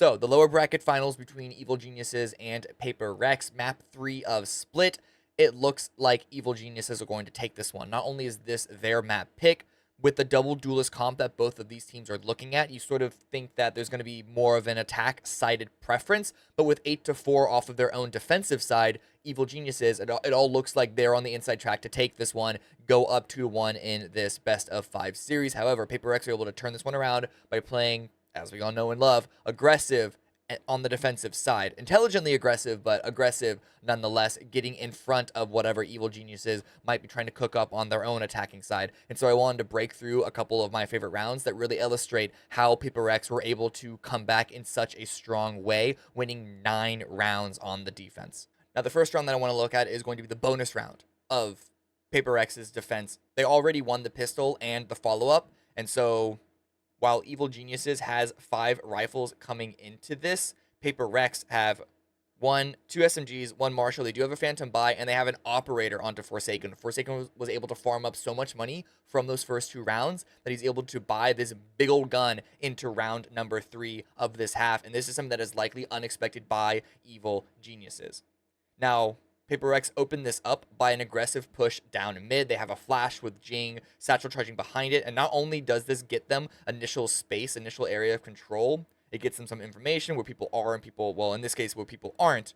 So, the lower bracket finals between Evil Geniuses and Paper Rex, map 3 of Split. It looks like Evil Geniuses are going to take this one. Not only is this their map pick, with the double duelist comp that both of these teams are looking at, you sort of think that there's going to be more of an attack-sided preference, but with 8-4 off of their own defensive side, Evil Geniuses, it all looks like they're on the inside track to take this one, go up 2-1 in this best of 5 series. However, Paper Rex are able to turn this one around by playing, as we all know and love, aggressive on the defensive side. Intelligently aggressive, but aggressive nonetheless, getting in front of whatever Evil Geniuses might be trying to cook up on their own attacking side. And so I wanted to break through a couple of my favorite rounds that really illustrate how Paper Rex were able to come back in such a strong way, winning 9 rounds on the defense. Now, the first round that I want to look at is going to be the bonus round of Paper Rex's defense. They already won the pistol and the follow-up, and so while Evil Geniuses has 5 rifles coming into this, Paper Rex have 2 SMGs, 1 Marshall. They do have a Phantom buy, and they have an operator onto Forsaken. Forsaken was able to farm up so much money from those first 2 rounds that he's able to buy this big old gun into round number 3 of this half, and this is something that is likely unexpected by Evil Geniuses. Now, Paper Rex opened this up by an aggressive push down mid. They have a flash with Jing, satchel charging behind it, and not only does this get them initial space, initial area of control, it gets them some information where people are and people, well, in this case, where people aren't.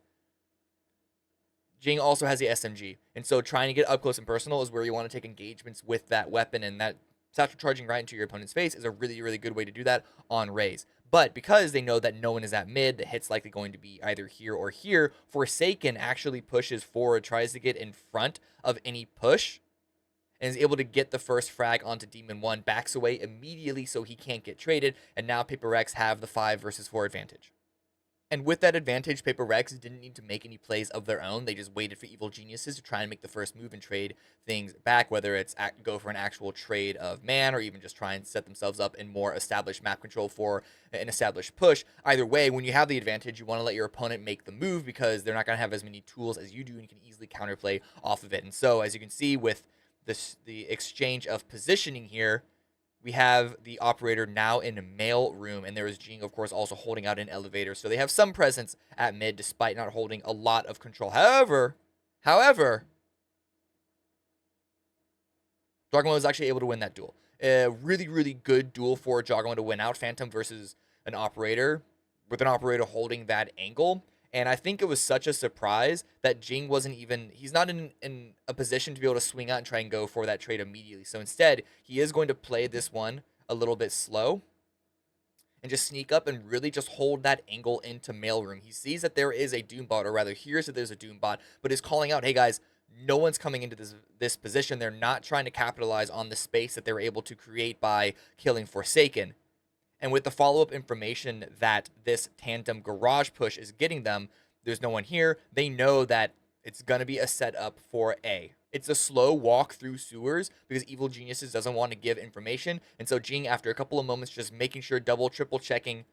Jing also has the SMG, and so trying to get up close and personal is where you want to take engagements with that weapon, and that satchel charging right into your opponent's face is a really, really good way to do that on Raze. But because they know that no one is at mid, the hit's likely going to be either here or here, Forsaken actually pushes forward, tries to get in front of any push, and is able to get the first frag onto Demon 1, backs away immediately so he can't get traded, and now Paper Rex have the 5 versus 4 advantage. And with that advantage, Paper Rex didn't need to make any plays of their own. They just waited for Evil Geniuses to try and make the first move and trade things back, whether it's go for an actual trade of man or even just try and set themselves up in more established map control for an established push. Either way, when you have the advantage, you want to let your opponent make the move because they're not going to have as many tools as you do and you can easily counterplay off of it. And so, as you can see with the exchange of positioning here, we have the operator now in a mail room, and there is Jing, of course, also holding out an elevator. So they have some presence at mid, despite not holding a lot of control. However, Jawgemo was actually able to win that duel. A really, really good duel for Jawgemo to win out. Phantom versus an operator, with an operator holding that angle. And I think it was such a surprise that Jing wasn't even, he's not in a position to be able to swing out and try and go for that trade immediately. So instead, he is going to play this one a little bit slow and just sneak up and really just hold that angle into mailroom. He sees that there is a Doombot, or rather hears that there's a Doombot, but is calling out, hey guys, no one's coming into this position. They're not trying to capitalize on the space that they were able to create by killing Forsaken. And with the follow-up information that this tandem garage push is getting them, there's no one here. They know that it's going to be a setup for A. It's a slow walk through sewers because Evil Geniuses doesn't want to give information. And so Jing, after a couple of moments, just making sure, double, triple checking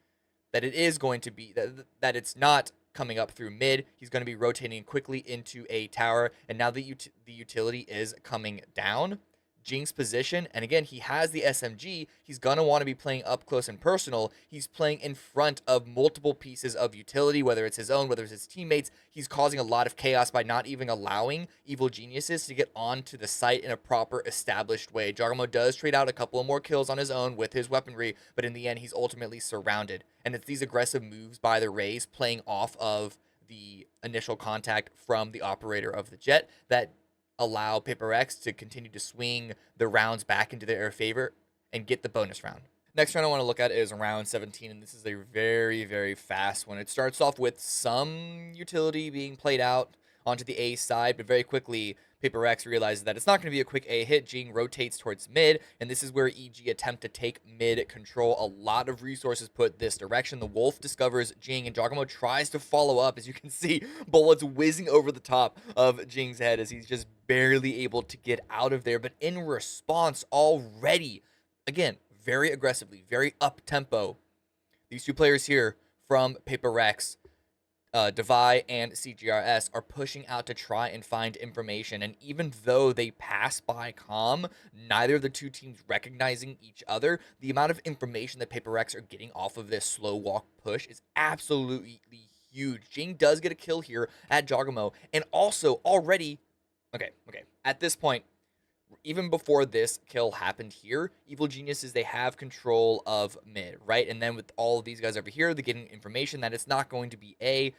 that it is going to be, that it's not coming up through mid. He's going to be rotating quickly into a tower. And now the utility is coming down, Jing's position, and again, he has the SMG. He's going to want to be playing up close and personal. He's playing in front of multiple pieces of utility, whether it's his own, whether it's his teammates. He's causing a lot of chaos by not even allowing Evil Geniuses to get onto the site in a proper established way. Jawgemo does trade out a couple of more kills on his own with his weaponry, but in the end, he's ultimately surrounded. And it's these aggressive moves by the Raze playing off of the initial contact from the operator of the jet that allow Paper Rex to continue to swing the rounds back into their favor and get the bonus round. Next round I want to look at is round 17, and this is a very, very fast one. It starts off with some utility being played out onto the A side, but very quickly Paper Rex realizes that it's not going to be a quick A hit. Jing rotates towards mid, and this is where EG attempt to take mid control. A lot of resources put this direction. The Wolf discovers Jing, and Jawgemo tries to follow up. As you can see, bullets whizzing over the top of Jing's head as he's just barely able to get out of there. But in response, already, again, very aggressively, very up-tempo, these two players here from Paper Rex Devi and CGRS are pushing out to try and find information. And even though they pass by Com, neither of the two teams recognizing each other, the amount of information that Paper Rex are getting off of this slow walk push is absolutely huge. Jing does get a kill here at Jawgamo, and also already, okay, at this point, even before this kill happened here, Evil Geniuses, they have control of mid, right? And then with all of these guys over here, they're getting information that it's not going to be A.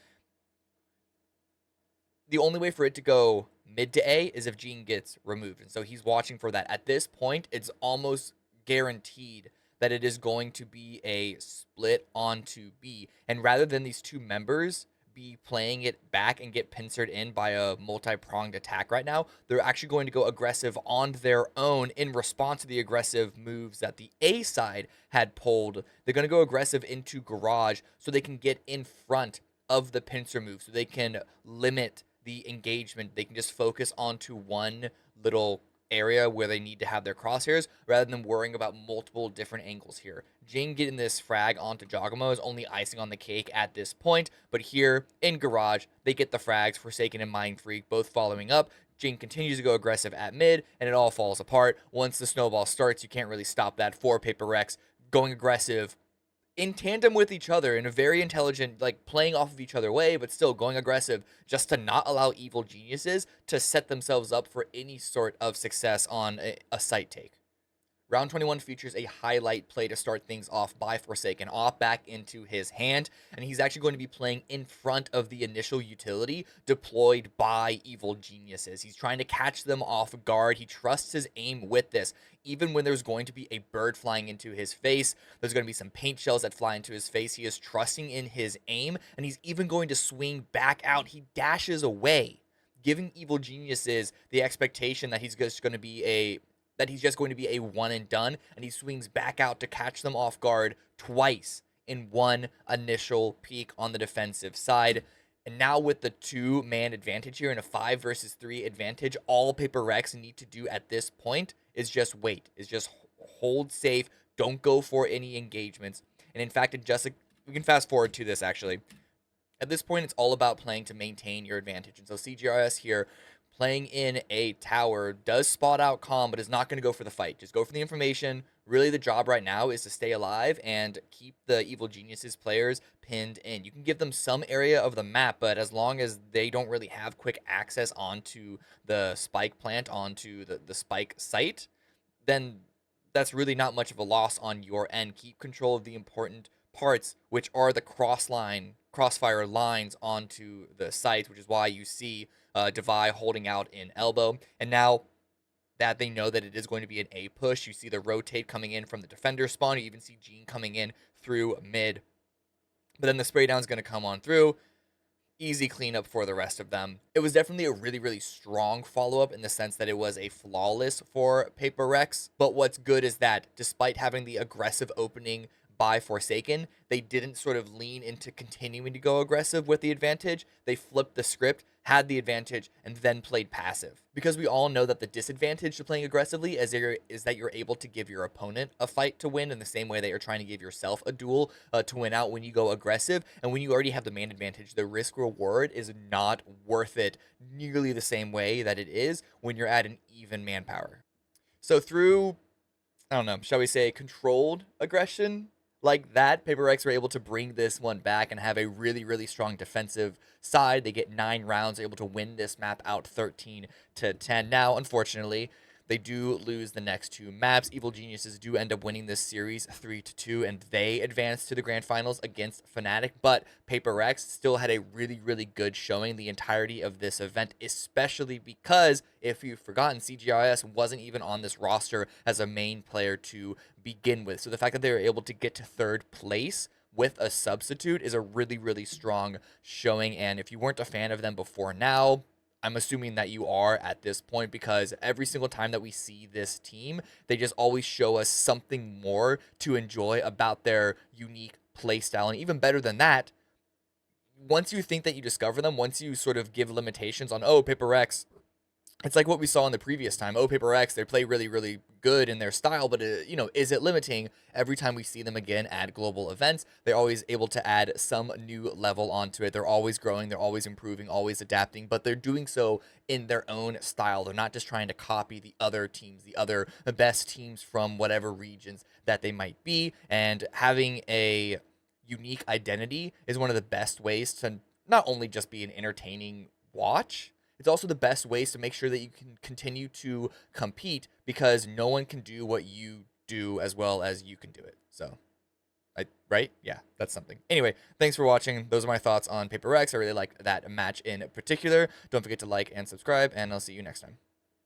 The only way for it to go mid to A is if Gene gets removed. And so he's watching for that. At this point, it's almost guaranteed that it is going to be a split onto B. And rather than these two members be playing it back and get pincered in by a multi-pronged attack right now, they're actually going to go aggressive on their own in response to the aggressive moves that the A side had pulled. They're going to go aggressive into Garage so they can get in front of the pincer move, so they can limit the engagement. They can just focus onto one little area where they need to have their crosshairs rather than worrying about multiple different angles here. Jing getting this frag onto Jawgamo is only icing on the cake at this point, but here in Garage, they get the frags, Forsaken and Mind Freak both following up. Jing continues to go aggressive at mid, and it all falls apart. Once the snowball starts, you can't really stop that for Paper Rex going aggressive in tandem with each other in a very intelligent, like playing off of each other way, but still going aggressive just to not allow Evil Geniuses to set themselves up for any sort of success on a site take. Round 21 features a highlight play to start things off by Forsaken, off back into his hand, and he's actually going to be playing in front of the initial utility deployed by Evil Geniuses. He's trying to catch them off guard. He trusts his aim with this. Even when there's going to be a bird flying into his face, there's going to be some paint shells that fly into his face. He is trusting in his aim, and he's even going to swing back out. He dashes away, giving Evil Geniuses the expectation that he's just going to be a one and done, and he swings back out to catch them off guard twice in one initial peek on the defensive side. And now with the 2-man advantage here and a 5 versus 3 advantage, all Paper Rex need to do at this point is just wait, is just hold safe, don't go for any engagements. And in fact, we can fast forward to this actually. At this point, it's all about playing to maintain your advantage. And so CGRS here, playing in a tower, does spot out Com, but is not going to go for the fight. Just go for the information. Really, the job right now is to stay alive and keep the Evil Geniuses players pinned in. You can give them some area of the map, but as long as they don't really have quick access onto the spike plant, onto the spike site, then that's really not much of a loss on your end. Keep control of the important parts, which are the crossfire lines onto the sites, which is why you see Devi holding out in elbow. And now that they know that it is going to be an A push, you see the rotate coming in from the defender spawn. You even see Gene coming in through mid. But then the spray down is going to come on through. Easy cleanup for the rest of them. It was definitely a really, really strong follow-up in the sense that it was a flawless for Paper Rex. But what's good is that despite having the aggressive opening by Forsaken, they didn't sort of lean into continuing to go aggressive with the advantage. They flipped the script, had the advantage, and then played passive. Because we all know that the disadvantage to playing aggressively is that you're able to give your opponent a fight to win in the same way that you're trying to give yourself a duel to win out when you go aggressive. And when you already have the man advantage, the risk reward is not worth it nearly the same way that it is when you're at an even manpower. So through, I don't know, shall we say controlled aggression like that, Paper Rex were able to bring this one back and have a really, really strong defensive side. They get 9 rounds, able to win this map out 13-10. Now, unfortunately, they do lose the next 2 maps. Evil Geniuses do end up winning this series 3-2, and they advance to the grand finals against Fnatic. But Paper Rex still had a really, really good showing the entirety of this event, especially because, if you've forgotten, CGRS wasn't even on this roster as a main player to begin with. So the fact that they were able to get to 3rd place with a substitute is a really, really strong showing. And if you weren't a fan of them before now, I'm assuming that you are at this point, because every single time that we see this team, they just always show us something more to enjoy about their unique playstyle. And even better than that, once you think that you discover them, once you sort of give limitations on, oh, Paper Rex it's like what we saw in the previous time. Oh, Paper X, they play really, really good in their style, but is it limiting? Every time we see them again at global events, they're always able to add some new level onto it. They're always growing, they're always improving, always adapting, but they're doing so in their own style. They're not just trying to copy the other teams, the other best teams from whatever regions that they might be. And having a unique identity is one of the best ways to not only just be an entertaining watch, it's also the best ways to make sure that you can continue to compete because no one can do what you do as well as you can do it. So, right? Yeah, that's something. Anyway, thanks for watching. Those are my thoughts on Paper Rex. I really like that match in particular. Don't forget to like and subscribe, and I'll see you next time.